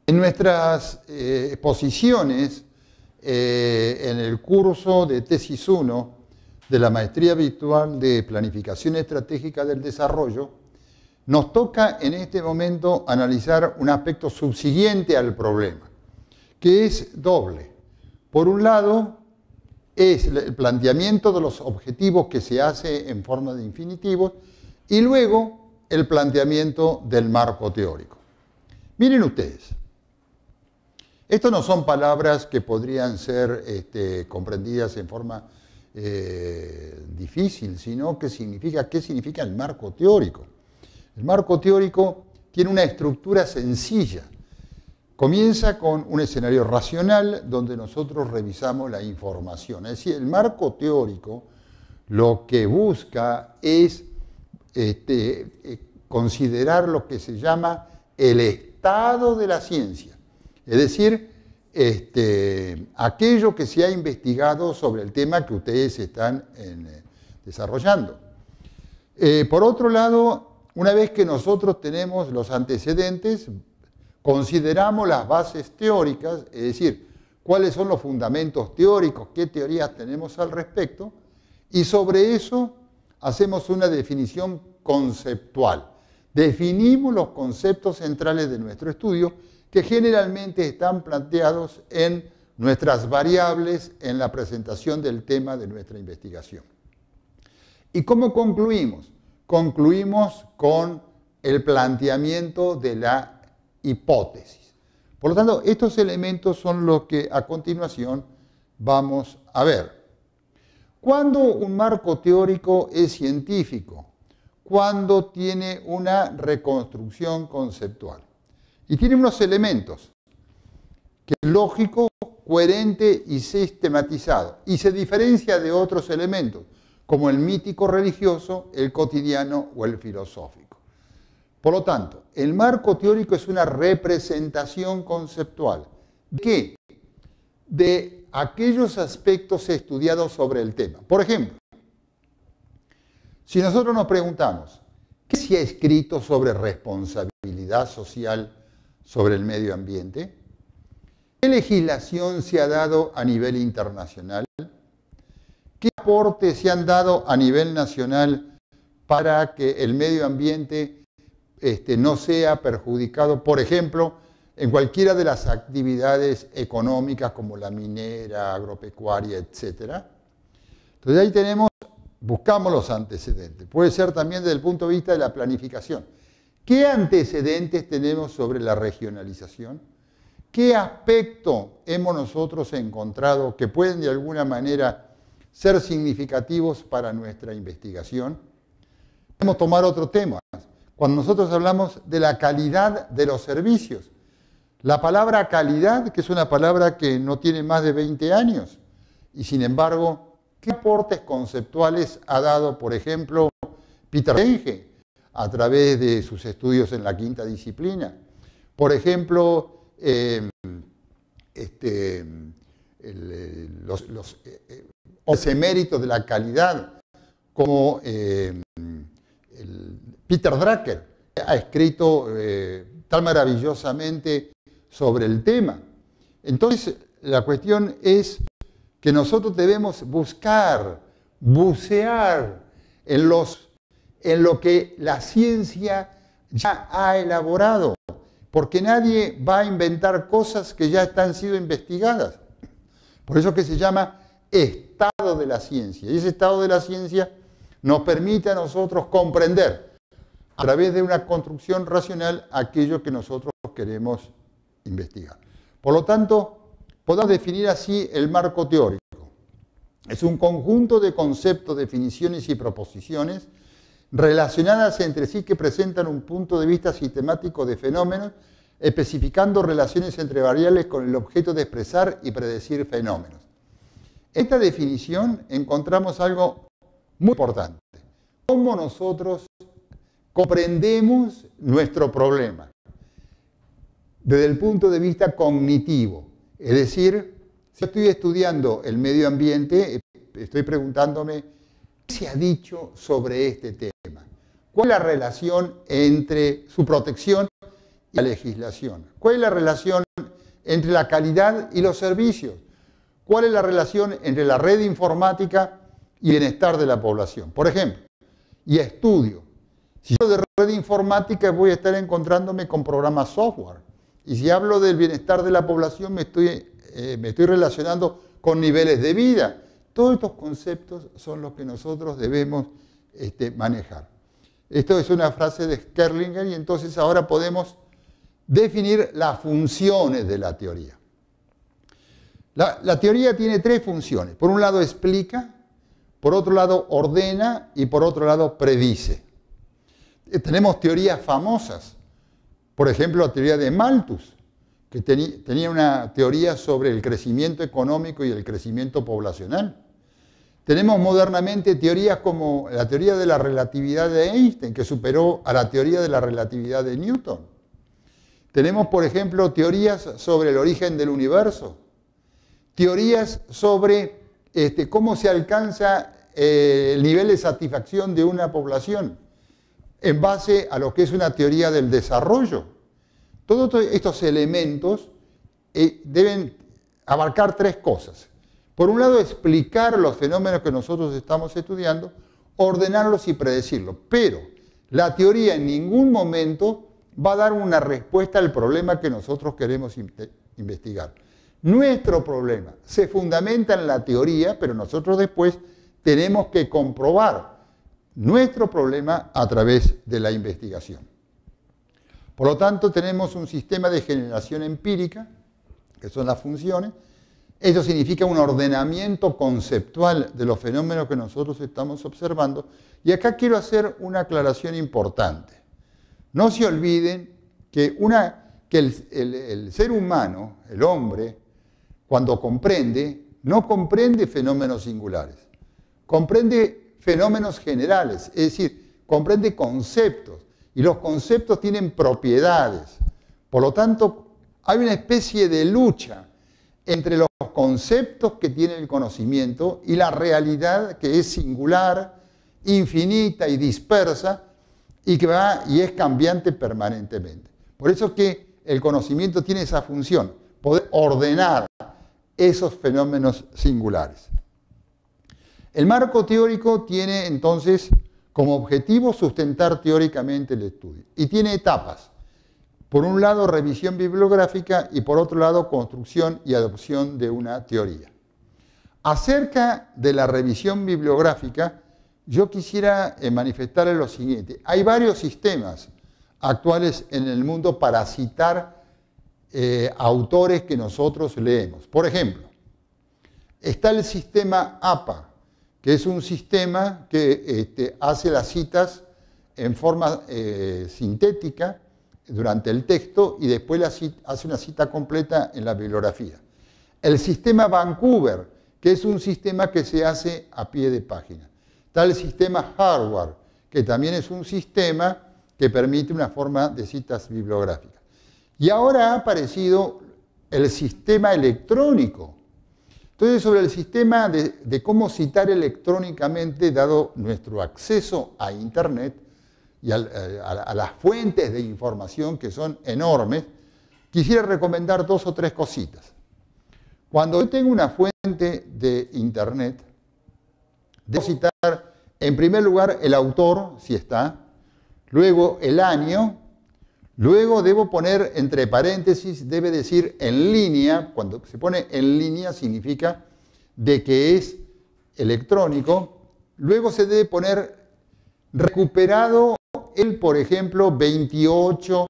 En nuestras exposiciones, en el curso de tesis 1 de la Maestría Virtual de Planificación Estratégica del Desarrollo, nos toca en este momento analizar un aspecto subsiguiente al problema, que es doble. Por un lado, es el planteamiento de los objetivos que se hace en forma de infinitivos y luego el planteamiento del marco teórico. Miren ustedes, estas no son palabras que podrían ser comprendidas en forma difícil, sino qué significa el marco teórico. El marco teórico tiene una estructura sencilla. Comienza con un escenario racional donde nosotros revisamos la información. Es decir, el marco teórico lo que busca es considerar lo que se llama el estado de la ciencia. Es decir, aquello que se ha investigado sobre el tema que ustedes están desarrollando. Por otro lado, una vez que nosotros tenemos los antecedentes, consideramos las bases teóricas, es decir, cuáles son los fundamentos teóricos, qué teorías tenemos al respecto, y sobre eso hacemos una definición conceptual. Definimos los conceptos centrales de nuestro estudio, que generalmente están planteados en nuestras variables en la presentación del tema de nuestra investigación. ¿Y cómo concluimos? Concluimos con el planteamiento de la hipótesis. Por lo tanto, estos elementos son los que a continuación vamos a ver. ¿Cuándo un marco teórico es científico? Cuando tiene una reconstrucción conceptual. Y tiene unos elementos, que es lógico, coherente y sistematizado. Y se diferencia de otros elementos, como el mítico religioso, el cotidiano o el filosófico. Por lo tanto, el marco teórico es una representación conceptual. ¿De qué? De aquellos aspectos estudiados sobre el tema. Por ejemplo, si nosotros nos preguntamos, ¿qué se ha escrito sobre responsabilidad social sobre el medio ambiente? ¿Qué legislación se ha dado a nivel internacional? ¿Qué aportes se han dado a nivel nacional para que el medio ambiente no sea perjudicado, por ejemplo, en cualquiera de las actividades económicas como la minera, agropecuaria, etcétera? Entonces ahí buscamos los antecedentes. Puede ser también desde el punto de vista de la planificación. ¿Qué antecedentes tenemos sobre la regionalización? ¿Qué aspecto hemos nosotros encontrado que pueden de alguna manera ser significativos para nuestra investigación? Podemos tomar otro tema. Cuando nosotros hablamos de la calidad de los servicios, la palabra calidad, que es una palabra que no tiene más de 20 años, y sin embargo, ¿qué aportes conceptuales ha dado, por ejemplo, Peter Senge a través de sus estudios en la quinta disciplina? Por ejemplo, los eméritos de la calidad, como Peter Drucker ha escrito tan maravillosamente sobre el tema. Entonces, la cuestión es que nosotros debemos bucear en lo que la ciencia ya ha elaborado, porque nadie va a inventar cosas que ya han sido investigadas. Por eso que se llama estado de la ciencia. Y ese estado de la ciencia nos permite a nosotros comprender, a través de una construcción racional, aquello que nosotros queremos investigar. Por lo tanto, podemos definir así el marco teórico. Es un conjunto de conceptos, definiciones y proposiciones relacionadas entre sí que presentan un punto de vista sistemático de fenómenos, especificando relaciones entre variables con el objeto de expresar y predecir fenómenos. En esta definición encontramos algo muy importante. Cómo nosotros comprendemos nuestro problema desde el punto de vista cognitivo. Es decir, si estoy estudiando el medio ambiente, estoy preguntándome qué se ha dicho sobre este tema. ¿Cuál es la relación entre su protección y la legislación. ¿Cuál es la relación entre la calidad y los servicios? ¿Cuál es la relación entre la red informática y el bienestar de la población? Por ejemplo, y estudio. Si hablo de red informática voy a estar encontrándome con programas software. Y si hablo del bienestar de la población me estoy relacionando con niveles de vida. Todos estos conceptos son los que nosotros debemos manejar. Esto es una frase de Skerlinger y entonces ahora podemos definir las funciones de la teoría. La teoría tiene tres funciones. Por un lado explica, por otro lado ordena y por otro lado predice. Tenemos teorías famosas. Por ejemplo, la teoría de Malthus, que tenía una teoría sobre el crecimiento económico y el crecimiento poblacional. Tenemos modernamente teorías como la teoría de la relatividad de Einstein, que superó a la teoría de la relatividad de Newton. Tenemos, por ejemplo, teorías sobre el origen del universo, teorías sobre cómo se alcanza el nivel de satisfacción de una población en base a lo que es una teoría del desarrollo. Todos estos elementos deben abarcar tres cosas. Por un lado, explicar los fenómenos que nosotros estamos estudiando, ordenarlos y predecirlos. Pero la teoría en ningún momento va a dar una respuesta al problema que nosotros queremos investigar. Nuestro problema se fundamenta en la teoría, pero nosotros después tenemos que comprobar nuestro problema a través de la investigación. Por lo tanto, tenemos un sistema de generación empírica, que son las funciones. Eso significa un ordenamiento conceptual de los fenómenos que nosotros estamos observando. Y acá quiero hacer una aclaración importante. No se olviden que el ser humano, el hombre, cuando comprende, no comprende fenómenos singulares, comprende fenómenos generales, es decir, comprende conceptos, y los conceptos tienen propiedades. Por lo tanto, hay una especie de lucha entre los conceptos que tiene el conocimiento y la realidad que es singular, infinita y dispersa, y que y es cambiante permanentemente. Por eso es que el conocimiento tiene esa función, poder ordenar esos fenómenos singulares. El marco teórico tiene entonces como objetivo sustentar teóricamente el estudio y tiene etapas. Por un lado, revisión bibliográfica y por otro lado, construcción y adopción de una teoría. Acerca de la revisión bibliográfica, yo quisiera manifestarles lo siguiente. Hay varios sistemas actuales en el mundo para citar autores que nosotros leemos. Por ejemplo, está el sistema APA, que es un sistema que hace las citas en forma sintética durante el texto y después hace una cita completa en la bibliografía. El sistema Vancouver, que es un sistema que se hace a pie de página. Está el sistema Harvard, que también es un sistema que permite una forma de citas bibliográficas. Y ahora ha aparecido el sistema electrónico. Entonces, sobre el sistema de cómo citar electrónicamente, dado nuestro acceso a Internet y a las fuentes de información que son enormes, quisiera recomendar dos o tres cositas. Cuando yo tengo una fuente de Internet, debo citar en primer lugar el autor, si está, luego el año, luego debo poner entre paréntesis, debe decir en línea. Cuando se pone en línea significa de que es electrónico. Luego se debe poner recuperado por ejemplo, 28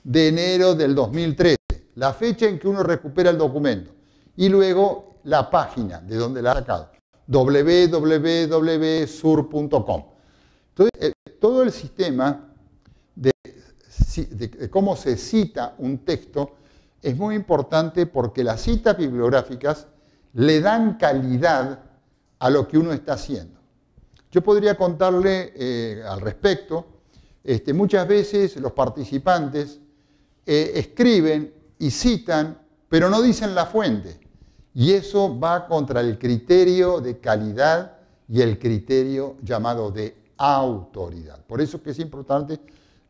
de enero del 2013, la fecha en que uno recupera el documento. Y luego la página de donde la ha sacado, www.sur.com. Entonces, todo el sistema de cómo se cita un texto es muy importante porque las citas bibliográficas le dan calidad a lo que uno está haciendo. Yo podría contarle al respecto, muchas veces los participantes escriben y citan, pero no dicen la fuente. Y eso va contra el criterio de calidad y el criterio llamado de autoridad. Por eso que es importante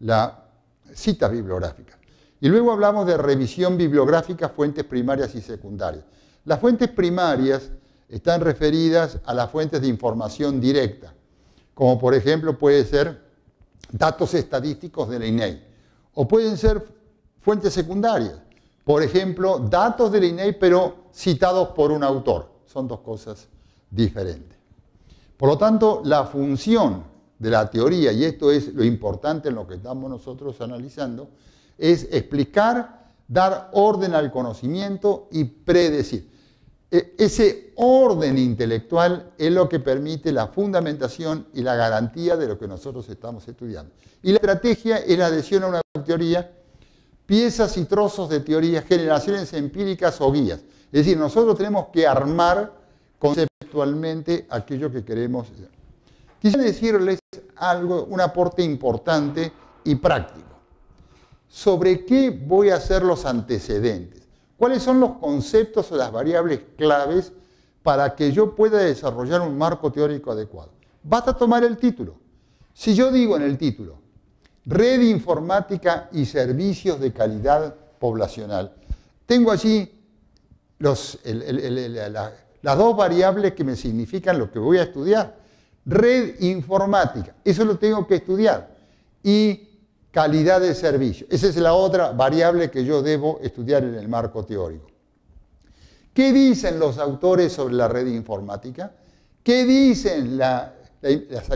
la cita bibliográfica. Y luego hablamos de revisión bibliográfica, fuentes primarias y secundarias. Las fuentes primarias están referidas a las fuentes de información directa, como por ejemplo puede ser datos estadísticos de la INEI, o pueden ser fuentes secundarias, por ejemplo, datos de la INEI pero citados por un autor. Son dos cosas diferentes. Por lo tanto, la función de la teoría, y esto es lo importante en lo que estamos nosotros analizando, es explicar, dar orden al conocimiento y predecir. Ese orden intelectual es lo que permite la fundamentación y la garantía de lo que nosotros estamos estudiando. Y la estrategia es la adhesión a una teoría, piezas y trozos de teoría, generaciones empíricas o guías. Es decir, nosotros tenemos que armar conceptualmente aquello que queremos. Quisiera decirles algo, un aporte importante y práctico. ¿Sobre qué voy a hacer los antecedentes? ¿Cuáles son los conceptos o las variables claves para que yo pueda desarrollar un marco teórico adecuado? Basta tomar el título. Si yo digo en el título, Red Informática y Servicios de Calidad Poblacional, tengo allí las dos variables que me significan lo que voy a estudiar. Red informática, eso lo tengo que estudiar. Y calidad de servicio, esa es la otra variable que yo debo estudiar en el marco teórico. ¿Qué dicen los autores sobre la red informática? ¿Qué dicen las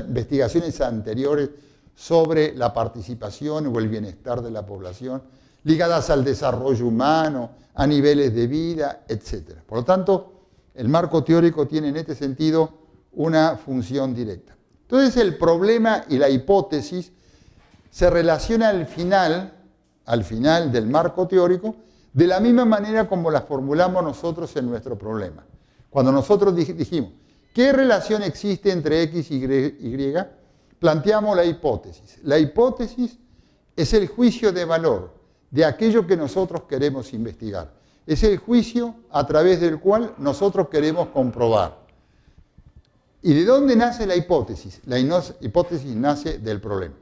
investigaciones anteriores sobre la participación o el bienestar de la población, ligadas al desarrollo humano, a niveles de vida, etc.? Por lo tanto, el marco teórico tiene en este sentido una función directa. Entonces, el problema y la hipótesis se relacionan al final del marco teórico, de la misma manera como la formulamos nosotros en nuestro problema. Cuando nosotros dijimos, ¿qué relación existe entre X y Y? Planteamos la hipótesis. La hipótesis es el juicio de valor de aquello que nosotros queremos investigar. Es el juicio a través del cual nosotros queremos comprobar. ¿Y de dónde nace la hipótesis? La hipótesis nace del problema.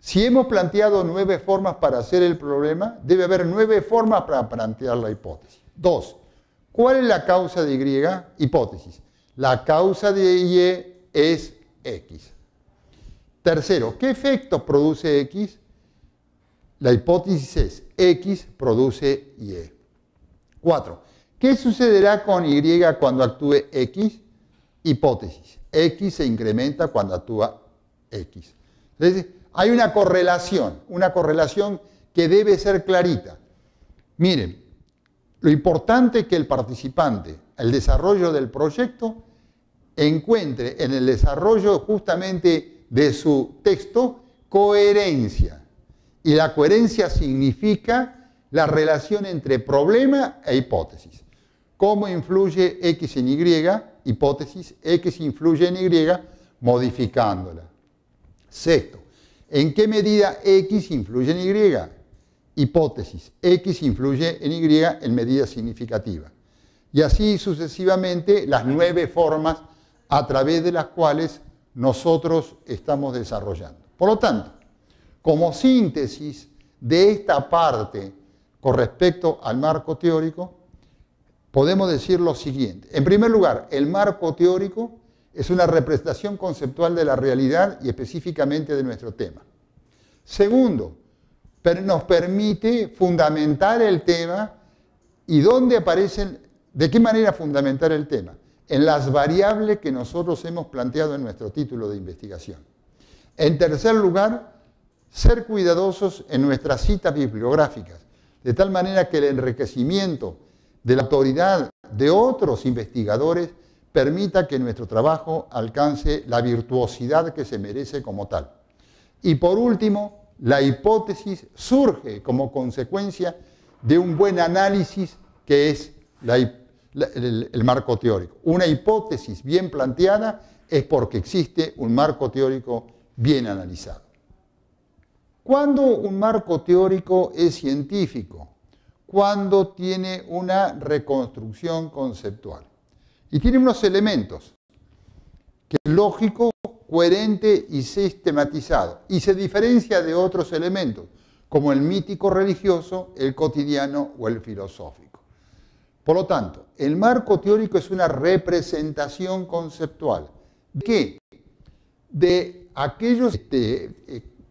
Si hemos planteado 9 formas para hacer el problema, debe haber 9 formas para plantear la hipótesis. 2. ¿Cuál es la causa de Y? Hipótesis. La causa de Y es X. Tercero, ¿qué efectos produce X? La hipótesis es X produce Y. 4. ¿Qué sucederá con Y cuando actúe X? Hipótesis. X se incrementa cuando actúa X. Entonces, hay una correlación que debe ser clarita. Miren, lo importante es que el participante, el desarrollo del proyecto, encuentre en el desarrollo justamente de su texto coherencia. Y la coherencia significa la relación entre problema e hipótesis. ¿Cómo influye X en Y? Hipótesis, X influye en Y modificándola. Sexto, ¿en qué medida X influye en Y? Hipótesis, X influye en Y en medida significativa. Y así sucesivamente las 9 formas a través de las cuales nosotros estamos desarrollando. Por lo tanto, como síntesis de esta parte con respecto al marco teórico, podemos decir lo siguiente. En primer lugar, el marco teórico es una representación conceptual de la realidad y específicamente de nuestro tema. Segundo, nos permite fundamentar el tema y dónde aparecen, de qué manera fundamentar el tema, en las variables que nosotros hemos planteado en nuestro título de investigación. En tercer lugar, ser cuidadosos en nuestras citas bibliográficas, de tal manera que el enriquecimiento de la autoridad de otros investigadores permita que nuestro trabajo alcance la virtuosidad que se merece como tal. Y por último, la hipótesis surge como consecuencia de un buen análisis que es el marco teórico. Una hipótesis bien planteada es porque existe un marco teórico bien analizado. ¿Cuándo un marco teórico es científico? Cuando tiene una reconstrucción conceptual. Y tiene unos elementos, que es lógico, coherente y sistematizado. Y se diferencia de otros elementos, como el mítico religioso, el cotidiano o el filosófico. Por lo tanto, el marco teórico es una representación conceptual. ¿De qué? De aquellos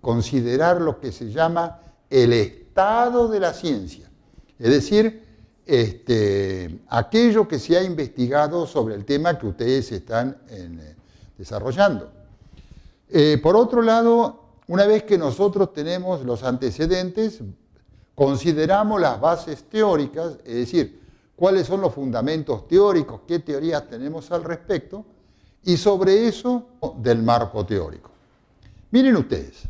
considerar lo que se llama el estado de la ciencia, es decir, aquello que se ha investigado sobre el tema que ustedes están desarrollando. Por otro lado, una vez que nosotros tenemos los antecedentes, consideramos las bases teóricas, es decir, cuáles son los fundamentos teóricos, qué teorías tenemos al respecto, y sobre eso del marco teórico. Miren ustedes,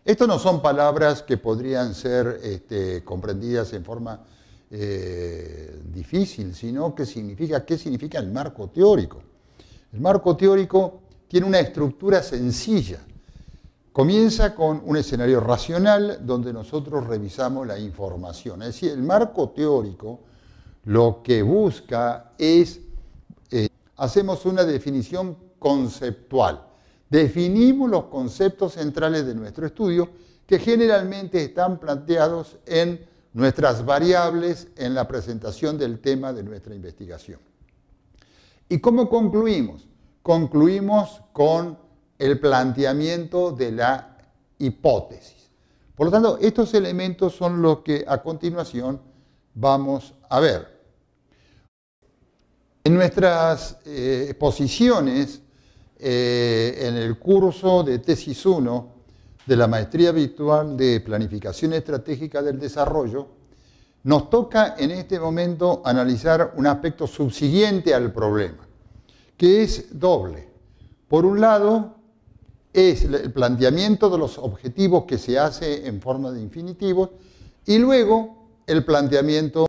estas no son palabras que podrían ser comprendidas en forma difícil, sino qué significa el marco teórico. El marco teórico tiene una estructura sencilla. Comienza con un escenario racional donde nosotros revisamos la información. Es decir, el marco teórico lo que busca es, hacemos una definición conceptual. Definimos los conceptos centrales de nuestro estudio que generalmente están planteados en nuestras variables en la presentación del tema de nuestra investigación. ¿Y cómo concluimos? Concluimos con el planteamiento de la hipótesis. Por lo tanto, estos elementos son los que a continuación vamos a ver. En nuestras exposiciones, en el curso de tesis 1 de la Maestría Virtual de Planificación Estratégica del Desarrollo, nos toca en este momento analizar un aspecto subsiguiente al problema, que es doble. Por un lado, es el planteamiento de los objetivos que se hace en forma de infinitivos y luego el planteamiento